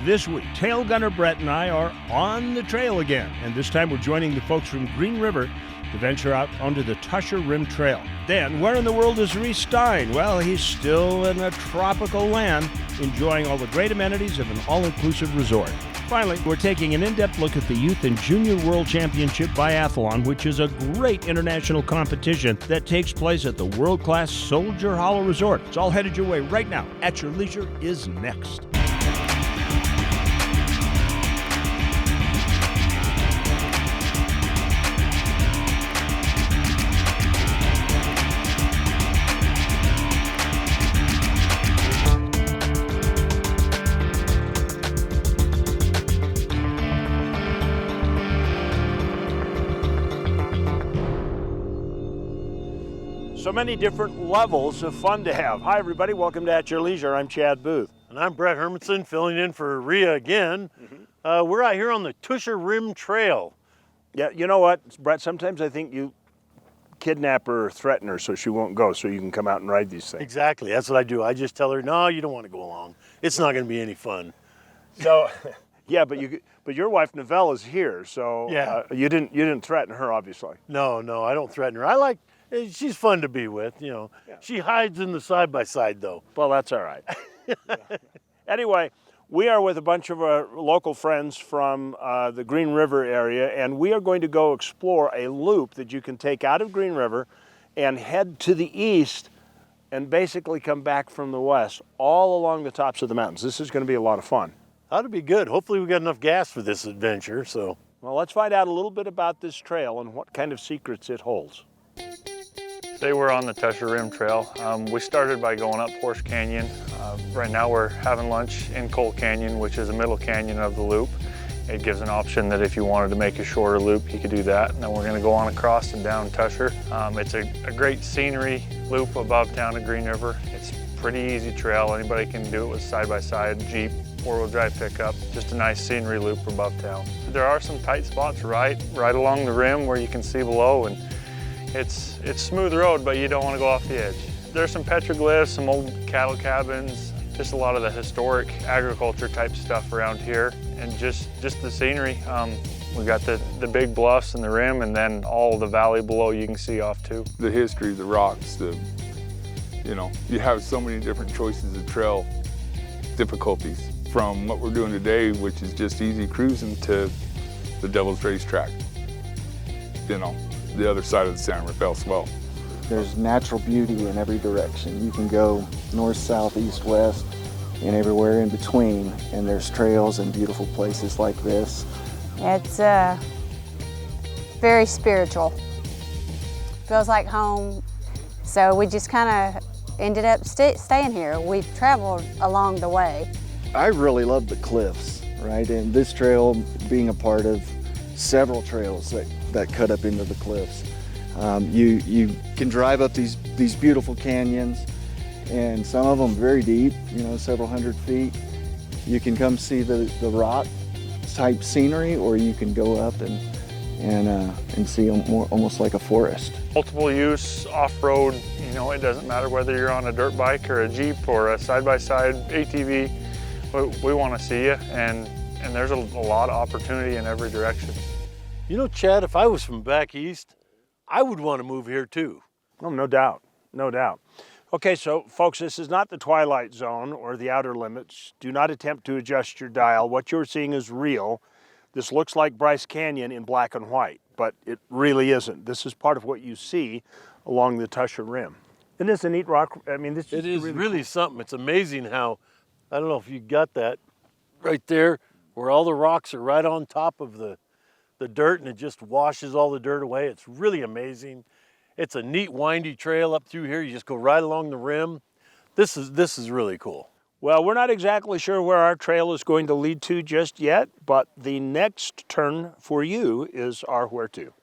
This week, Tail Gunner Brett and I are on the trail again, and this time we're joining the folks from Green River to venture out onto the Tushar Rim Trail. Then, where in the world is Reece Stein? Well, he's still in a tropical land, enjoying all the great amenities of an all-inclusive resort. Finally, we're taking an in-depth look at the Youth and Junior World Championship Biathlon, which is a great international competition that takes place at the world-class Soldier Hollow Resort. It's all headed your way right now. At Your Leisure is next. So many different levels of fun to have. Hi, everybody. Welcome to At Your Leisure. I'm Chad Booth. And I'm Brett Hermanson, filling in for Rhea again. We're out here on the Tushar Rim Trail. Yeah, you know what, Brett? Sometimes I think you kidnap her or threaten her so she won't go, so you can come out and ride these things. Exactly. That's what I do. I just tell her, no, you don't want to go along. It's not going to be any fun. So, yeah, but your wife Novelle is here, so Yeah. You didn't threaten her, obviously. No, I don't threaten her. She's fun to be with, you know. Yeah. She hides in the side-by-side, though. Well, that's all right. Yeah. Anyway, we are with a bunch of our local friends from the Green River area, and we are going to go explore a loop that you can take out of Green River and head to the east and basically come back from the west, all along the tops of the mountains. This is going to be a lot of fun. That'll be good. Hopefully we got enough gas for this adventure, so. Well, let's find out a little bit about this trail and what kind of secrets it holds. Today we're on the Tushar Rim Trail. We started by going up Horse Canyon. Right now we're having lunch in Coal Canyon, which is the middle canyon of the loop. It gives an option that if you wanted to make a shorter loop, you could do that. And then we're going to go on across and down Tushar. It's a great scenery loop above town of Green River. It's a pretty easy trail. Anybody can do it with side-by-side, Jeep, four-wheel drive pickup. Just a nice scenery loop above town. There are some tight spots right along the rim where you can see below, and it's smooth road, but you don't want to go off the edge. There's some petroglyphs, some old cattle cabins, just a lot of the historic agriculture type stuff around here, and just the scenery. We got the big bluffs and the rim, and then all the valley below you can see off too. The history, the rocks, you have so many different choices of trail difficulties, from what we're doing today, which is just easy cruising, to the Devil's Racetrack. The other side of the San Rafael Swell. There's natural beauty in every direction. You can go north, south, east, west, and everywhere in between. And there's trails and beautiful places like this. It's very spiritual. Feels like home. So we just kind of ended up staying here. We've traveled along the way. I really love the cliffs, right? And this trail being a part of several trails that cut up into the cliffs. You can drive up these beautiful canyons, and some of them very deep, several hundred feet. You can come see the rock type scenery, or you can go up and see almost like a forest. Multiple use, off-road, it doesn't matter whether you're on a dirt bike or a Jeep or a side-by-side ATV. We want to see you, and there's a lot of opportunity in every direction. You know, Chad, if I was from back east, I would want to move here too. Oh, no doubt, no doubt. Okay, so folks, this is not the Twilight Zone or the Outer Limits. Do not attempt to adjust your dial. What you're seeing is real. This looks like Bryce Canyon in black and white, but it really isn't. This is part of what you see along the Tushar Rim. Isn't this a neat rock? I mean, this is really something. It's amazing how, I don't know if you got that right there, where all the rocks are right on top of the dirt, and it just washes all the dirt away. It's really amazing. It's a neat windy trail up through here. You just go right along the rim. This is really cool. Well, we're not exactly sure where our trail is going to lead to just yet, but the next turn for you is our where to.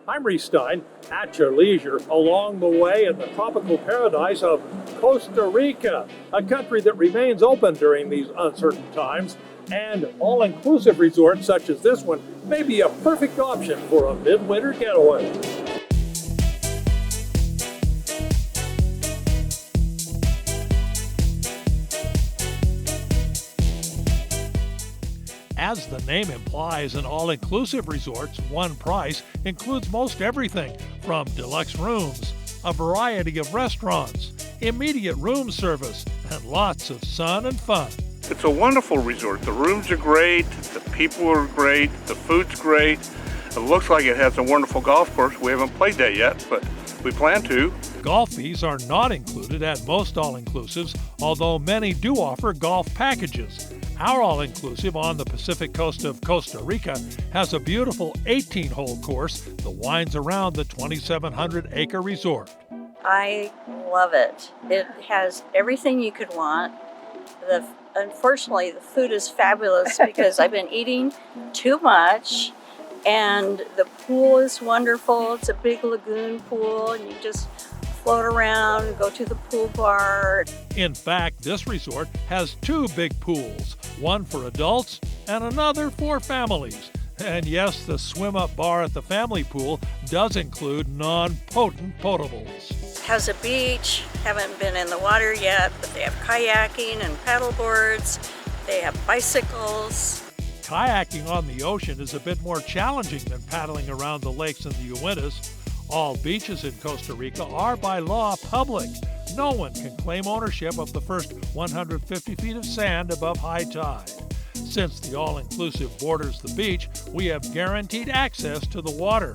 I'm Reece Stein, at your leisure, along the way in the tropical paradise of Costa Rica, a country that remains open during these uncertain times, and all-inclusive resorts such as this one may be a perfect option for a midwinter getaway. As the name implies, an all-inclusive resort's one price includes most everything from deluxe rooms, a variety of restaurants, immediate room service, and lots of sun and fun. It's a wonderful resort. The rooms are great, the people are great, the food's great. It looks like it has a wonderful golf course. We haven't played that yet, but we plan to. Golf fees are not included at most all-inclusives, although many do offer golf packages. Our all-inclusive on the Pacific coast of Costa Rica has a beautiful 18-hole course that winds around the 2,700-acre resort. I love it. It has everything you could want. Unfortunately, the food is fabulous because I've been eating too much, and the pool is wonderful. It's a big lagoon pool, and you just float around and go to the pool bar. In fact, this resort has two big pools, one for adults and another for families. And yes, the swim-up bar at the family pool does include non-potent potables. Has a beach, haven't been in the water yet, but they have kayaking and paddle boards. They have bicycles. Kayaking on the ocean is a bit more challenging than paddling around the lakes in the Uintas. All beaches in Costa Rica are by law public. No one can claim ownership of the first 150 feet of sand above high tide. Since the all-inclusive borders the beach, we have guaranteed access to the water.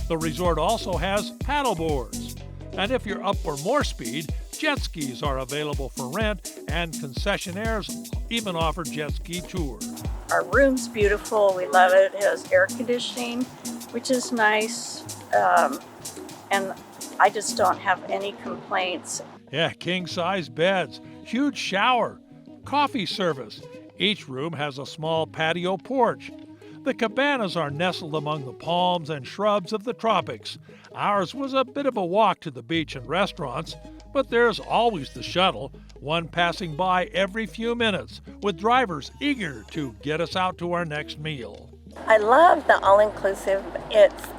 The resort also has paddle boards. And if you're up for more speed, jet skis are available for rent, and concessionaires even offer jet ski tours. Our room's beautiful. We love it. It has air conditioning, which is nice. And I just don't have any complaints. Yeah, king-size beds, huge shower, coffee service. Each room has a small patio porch. The cabanas are nestled among the palms and shrubs of the tropics. Ours was a bit of a walk to the beach and restaurants, but there's always the shuttle, one passing by every few minutes, with drivers eager to get us out to our next meal. I love the all-inclusive.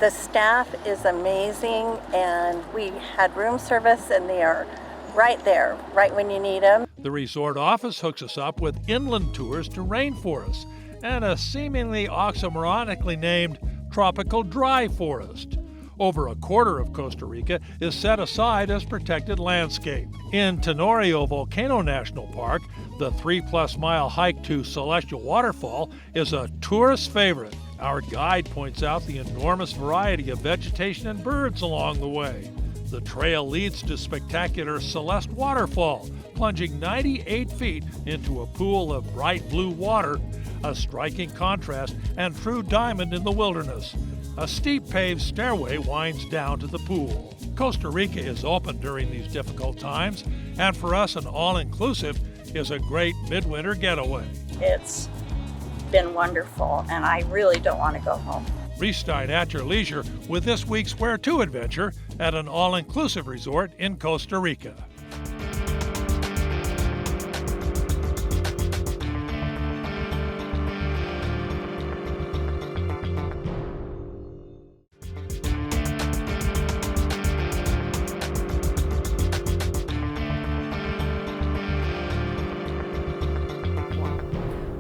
The staff is amazing, and we had room service, and they are right there, right when you need them. The resort office hooks us up with inland tours to rainforests and a seemingly oxymoronically named tropical dry forest. Over a quarter of Costa Rica is set aside as protected landscape. In Tenorio Volcano National Park, the 3+ mile hike to Celestial Waterfall is a tourist favorite. Our guide points out the enormous variety of vegetation and birds along the way. The trail leads to spectacular Celeste Waterfall, plunging 98 feet into a pool of bright blue water, a striking contrast and true diamond in the wilderness. A steep paved stairway winds down to the pool. Costa Rica is open during these difficult times, and for us an all-inclusive is a great midwinter getaway. It's been wonderful, and I really don't want to go home. Reece Stein at your leisure with this week's Where To adventure at an all-inclusive resort in Costa Rica.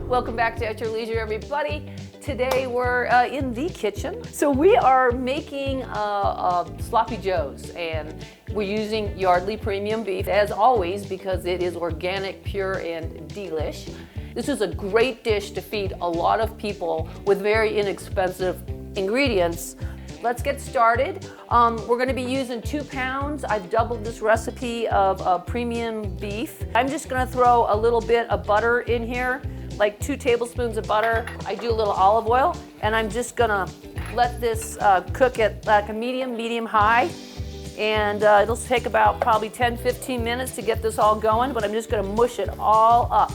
Welcome back to At Your Leisure, everybody. Today we're in the kitchen. So we are making sloppy joes, and we're using Yardley premium beef as always because it is organic, pure, and delish. This is a great dish to feed a lot of people with very inexpensive ingredients. Let's get started. We're gonna be using 2 pounds. I've doubled this recipe of premium beef. I'm just gonna throw a little bit of butter in here, like 2 tablespoons of butter. I do a little olive oil, and I'm just gonna let this cook at like a medium high. And it'll take about probably 10-15 minutes to get this all going, but I'm just gonna mush it all up.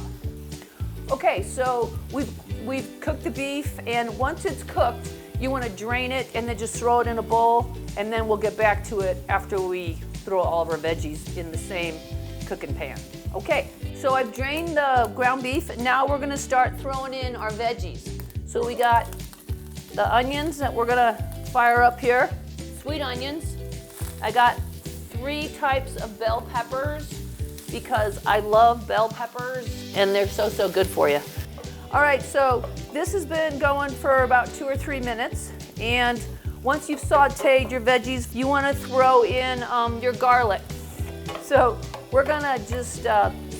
Okay, so we've cooked the beef, and once it's cooked, you wanna drain it and then just throw it in a bowl, and then we'll get back to it after we throw all of our veggies in the same cooking pan. Okay, so I've drained the ground beef, and now we're gonna start throwing in our veggies. So we got the onions that we're gonna fire up here, sweet onions. I got 3 types of bell peppers because I love bell peppers and they're so good for you. All right, so this has been going for about 2 or 3 minutes. And once you've sauteed your veggies, you want to throw in your garlic. So we're gonna just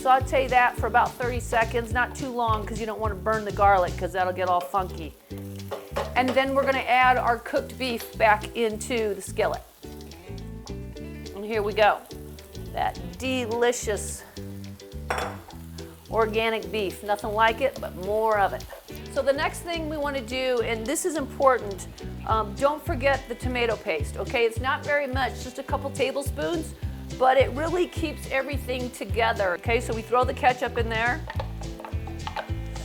saute that for about 30 seconds, not too long because you don't want to burn the garlic because that'll get all funky. And then we're gonna add our cooked beef back into the skillet. And here we go. That delicious organic beef. Nothing like it, but more of it. So the next thing we want to do, and this is important, don't forget the tomato paste, okay? It's not very much, just a couple tablespoons, but it really keeps everything together, okay? So we throw the ketchup in there,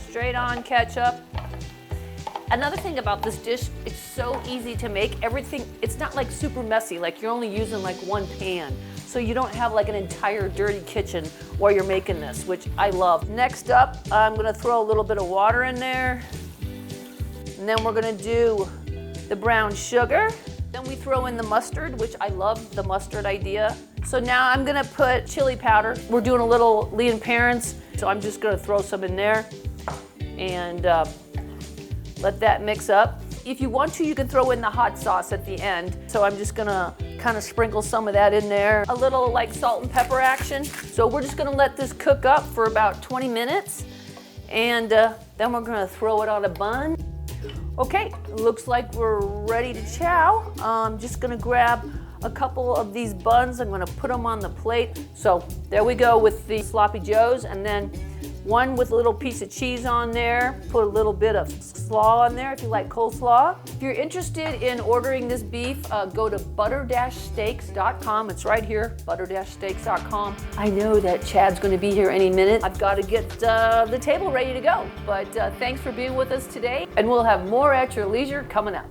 straight on ketchup. Another thing about this dish, it's so easy to make. Everything, it's not like super messy, like you're only using like one pan. So you don't have like an entire dirty kitchen while you're making this, which I love. Next up, I'm gonna throw a little bit of water in there. And then we're gonna do the brown sugar. Then we throw in the mustard, which I love the mustard idea. So now I'm gonna put chili powder. We're doing a little Leon Parents, so I'm just gonna throw some in there and let that mix up. If you want to, you can throw in the hot sauce at the end. So I'm just gonna kind of sprinkle some of that in there. A little like salt and pepper action. So we're just gonna let this cook up for about 20 minutes. And then we're gonna throw it on a bun. Okay, looks like we're ready to chow. I'm just gonna grab a couple of these buns. I'm gonna put them on the plate. So there we go with the sloppy joes, and then one with a little piece of cheese on there. Put a little bit of slaw on there if you like coleslaw. If you're interested in ordering this beef, go to butter-steaks.com. It's right here, butter-steaks.com. I know that Chad's gonna be here any minute. I've gotta get the table ready to go. But thanks for being with us today, and we'll have more at your leisure coming up.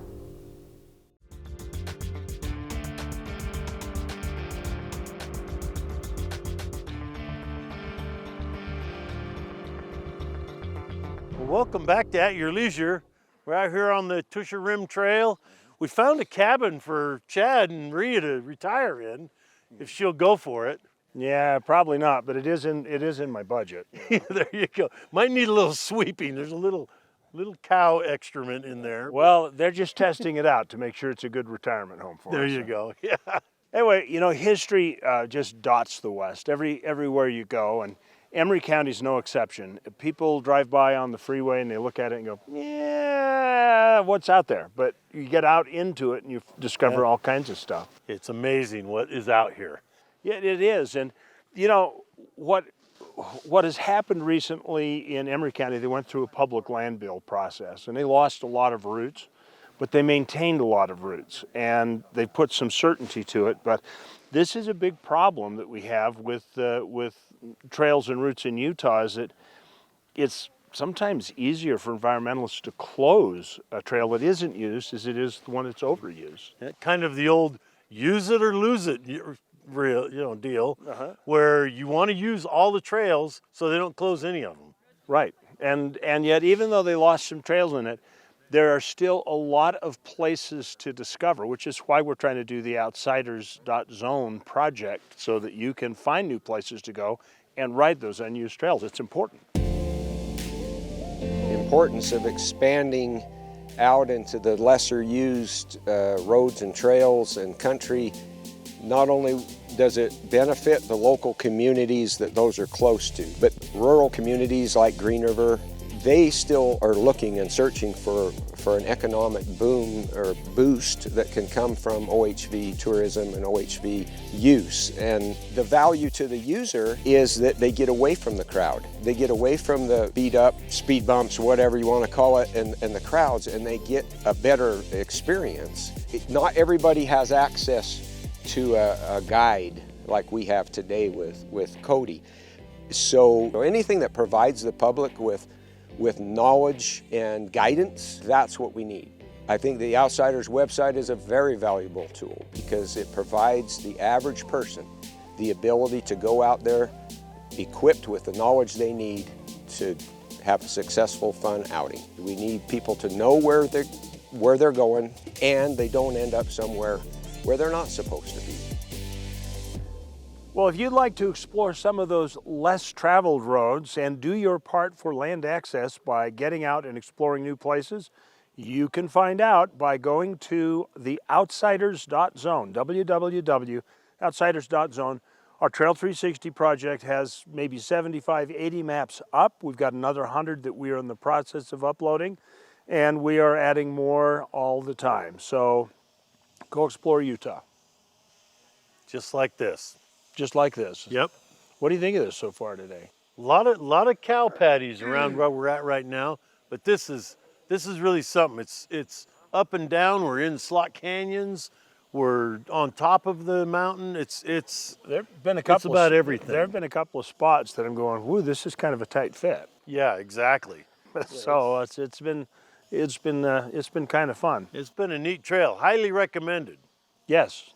Welcome back to At Your Leisure. We're out here on the Tushar Rim Trail. We found a cabin for Chad and Rhea to retire in, if she'll go for it. Yeah, probably not, but it is in my budget. There you go. Might need a little sweeping. There's a little cow excrement in there. Well, they're just testing it out to make sure it's a good retirement home for us. There you go. Yeah. Anyway, you know, history just dots the West everywhere you go, and Emery County's no exception. People drive by on the freeway and they look at it and go, yeah, what's out there? But you get out into it and you discover all kinds of stuff. It's amazing what is out here. Yeah, it is. And you know, what has happened recently in Emery County, they went through a public land bill process and they lost a lot of roots, but they maintained a lot of roots and they put some certainty to it. But this is a big problem that we have with trails and routes in Utah, is that it's sometimes easier for environmentalists to close a trail that isn't used as it is the one that's overused. Kind of the old use it or lose it real deal, where you want to use all the trails so they don't close any of them. Right, and yet even though they lost some trails in it, there are still a lot of places to discover, which is why we're trying to do the Outsiders.zone project so that you can find new places to go and ride those unused trails. It's important. The importance of expanding out into the lesser used roads and trails and country, not only does it benefit the local communities that those are close to, but rural communities like Green River, they still are looking and searching for an economic boom or boost that can come from OHV tourism and OHV use. And the value to the user is that they get away from the crowd. They get away from the beat up, speed bumps, whatever you want to call it, and the crowds, and they get a better experience. Not everybody has access to a guide like we have today with Cody. So anything that provides the public with knowledge and guidance, that's what we need. I think the Outsiders website is a very valuable tool because it provides the average person the ability to go out there equipped with the knowledge they need to have a successful, fun outing. We need people to know where they're going and they don't end up somewhere where they're not supposed to be. Well, if you'd like to explore some of those less traveled roads and do your part for land access by getting out and exploring new places, you can find out by going to the outsiders.zone, www.outsiders.zone. Our Trail 360 project has maybe 75, 80 maps up. We've got another 100 that we are in the process of uploading, and we are adding more all the time. So go explore Utah. Just like this. Just like this. Yep. What do you think of this so far today? A lot of cow patties around where we're at right now, but this is really something. It's up and down. We're in slot canyons. We're on top of the mountain. There've been a couple. It's about everything. There have been a couple of spots that I'm going, whoo, this is kind of a tight fit. Yeah, exactly. So it's been kind of fun. It's been a neat trail. Highly recommended. Yes,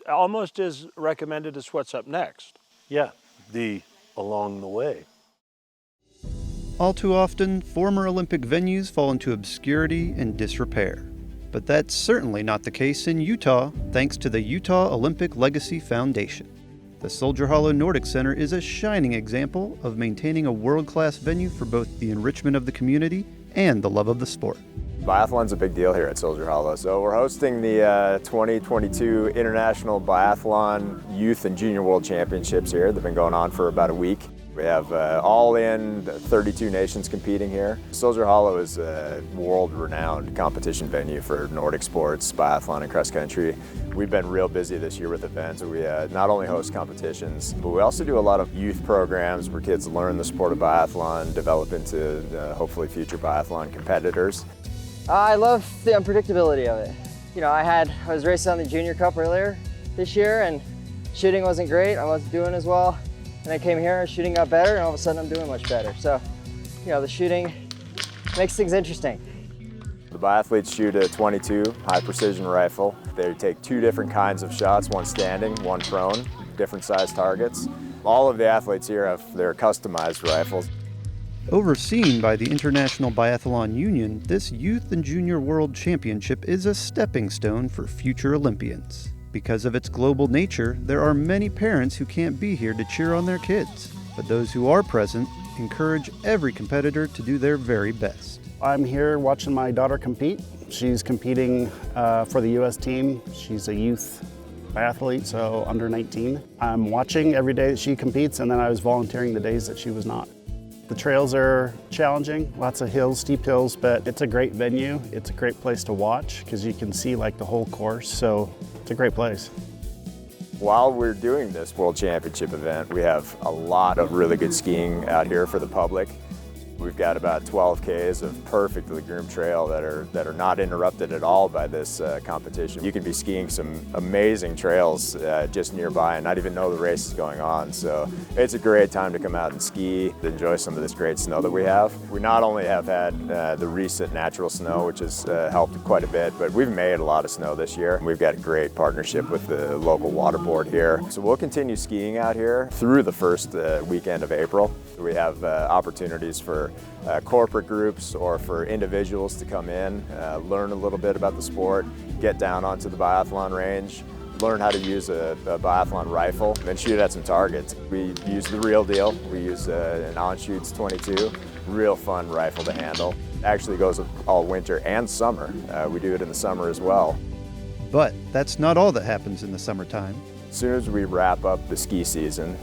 almost as recommended as what's up next. Yeah, the Along the Way. All too often, former Olympic venues fall into obscurity and disrepair. But that's certainly not the case in Utah, thanks to the Utah Olympic Legacy Foundation. The Soldier Hollow Nordic Center is a shining example of maintaining a world-class venue for both the enrichment of the community and the love of the sport. Biathlon's a big deal here at Soldier Hollow. So we're hosting the 2022 International Biathlon Youth and Junior World Championships here. They've been going on for about a week. We have all in 32 nations competing here. Soldier Hollow is a world-renowned competition venue for Nordic sports, biathlon, and cross country. We've been real busy this year with events. We not only host competitions, but we also do a lot of youth programs where kids learn the sport of biathlon, develop into hopefully future biathlon competitors. I love the unpredictability of it. You know, I was racing on the Junior Cup earlier this year, and shooting wasn't great. I wasn't doing as well. And I came here, shooting got better, and all of a sudden I'm doing much better. So, you know, the shooting makes things interesting. The biathletes shoot a 22 high precision rifle. They take two different kinds of shots, one standing, one prone, different size targets. All of the athletes here have their customized rifles. Overseen by the International Biathlon Union, this Youth and Junior World Championship is a stepping stone for future Olympians. Because of its global nature, there are many parents who can't be here to cheer on their kids, but those who are present encourage every competitor to do their very best. I'm here watching my daughter compete. She's competing for the U.S. team. She's a youth biathlete, so under 19. I'm watching every day that she competes, and then I was volunteering the days that she was not. The trails are challenging, lots of hills, steep hills, but it's a great venue. It's a great place to watch because you can see like the whole course, so it's a great place. While we're doing this World Championship event, we have a lot of really good skiing out here for the public. We've got about 12 Ks of perfectly groomed trail that are not interrupted at all by this competition. You can be skiing some amazing trails just nearby and not even know the race is going on. So it's a great time to come out and ski, to enjoy some of this great snow that we have. We not only have had the recent natural snow, which has helped quite a bit, but we've made a lot of snow this year. We've got a great partnership with the local water board here. So we'll continue skiing out here through the first weekend of April. We have opportunities for corporate groups or for individuals to come in, learn a little bit about the sport, get down onto the biathlon range, learn how to use a biathlon rifle, and shoot at some targets. We use the real deal. We use an Onshoots 22, real fun rifle to handle. Actually goes all winter and summer. We do it in the summer as well. But that's not all that happens in the summertime. As soon as we wrap up the ski season,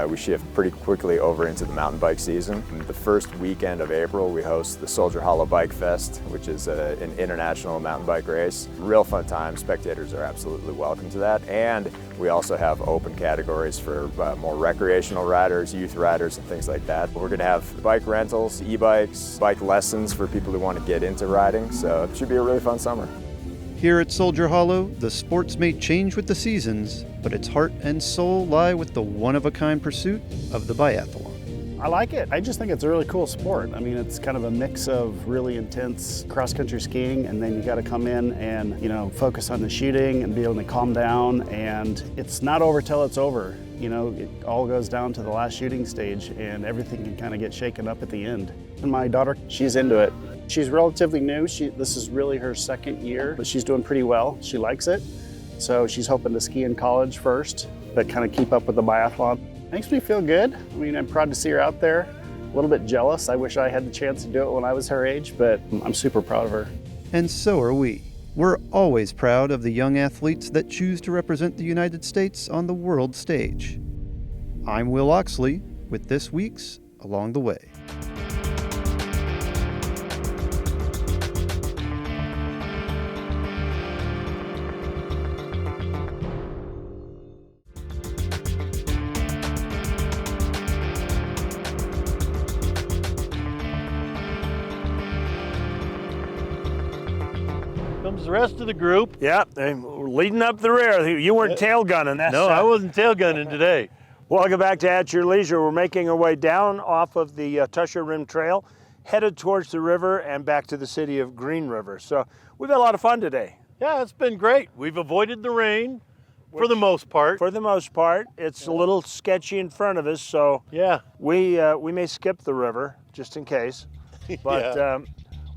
we shift pretty quickly over into the mountain bike season. The first weekend of April, we host the Soldier Hollow Bike Fest, which is an international mountain bike race. Real fun time. Spectators are absolutely welcome to that. And we also have open categories for more recreational riders, youth riders, and things like that. We're going to have bike rentals, e-bikes, bike lessons for people who want to get into riding. So it should be a really fun summer. Here at Soldier Hollow, the sports may change with the seasons, but its heart and soul lie with the one-of-a-kind pursuit of the biathlon. I like it. I just think it's a really cool sport. I mean, it's kind of a mix of really intense cross-country skiing, and then you got to come in and, you know, focus on the shooting and be able to calm down, and it's not over till it's over. You know, it all goes down to the last shooting stage, and everything can kind of get shaken up at the end. And my daughter, she's into it. She's relatively new. This is really her second year, but she's doing pretty well. She likes it. So she's hoping to ski in college first, but kind of keep up with the biathlon. Makes me feel good. I mean, I'm proud to see her out there. A little bit jealous. I wish I had the chance to do it when I was her age, but I'm super proud of her. And so are we. We're always proud of the young athletes that choose to represent the United States on the world stage. I'm Will Oxley with this week's Along the Way. Comes the rest of the group. Yeah, and we're leading up the rear. You weren't tail gunning. No, I wasn't tail gunning today. Welcome back to At Your Leisure. We're making our way down off of the Tushar Rim Trail, headed towards the river and back to the city of Green River. So we've had a lot of fun today. Yeah, it's been great. We've avoided the rain for the most part. For the most part. It's a little sketchy in front of us, so yeah, we may skip the river just in case. But Yeah.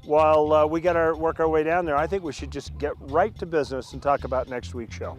While we work our way down there, I think we should just get right to business and talk about next week's show.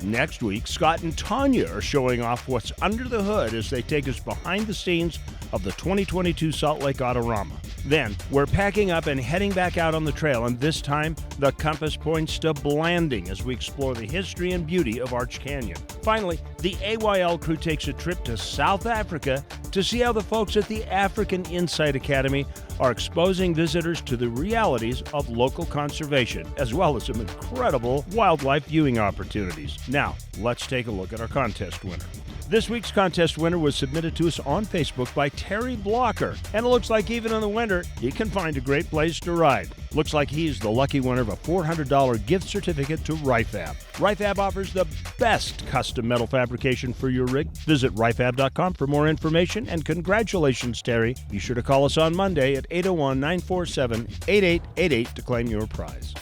Next week, Scott and Tanya are showing off what's under the hood as they take us behind the scenes of the 2022 Salt Lake Autorama. Then, we're packing up and heading back out on the trail, and this time, the compass points to Blanding as we explore the history and beauty of Arch Canyon. Finally, the AYL crew takes a trip to South Africa to see how the folks at the African Insight Academy are exposing visitors to the realities of local conservation, as well as some incredible wildlife viewing opportunities. Now, let's take a look at our contest winner. This week's contest winner was submitted to us on Facebook by Terry Blocker, and it looks like even in the winter, he can find a great place to ride. Looks like he's the lucky winner of a $400 gift certificate to Rifab. Rifab offers the best custom metal fabrication for your rig. Visit rifab.com for more information, and congratulations, Terry. Be sure to call us on Monday at 801-947-8888 to claim your prize.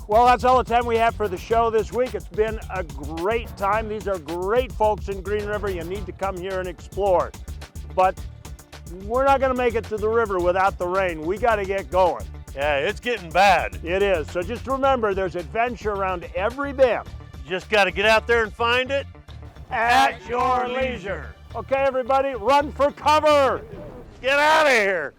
Well, that's all the time we have for the show this week. It's been a great time. These are great folks in Green River. You need to come here and explore. But we're not going to make it to the river without the rain. We got to get going. Yeah, it's getting bad. It is. So just remember, there's adventure around every bend. You just got to get out there and find it at your leisure. Okay, everybody, run for cover. Get out of here.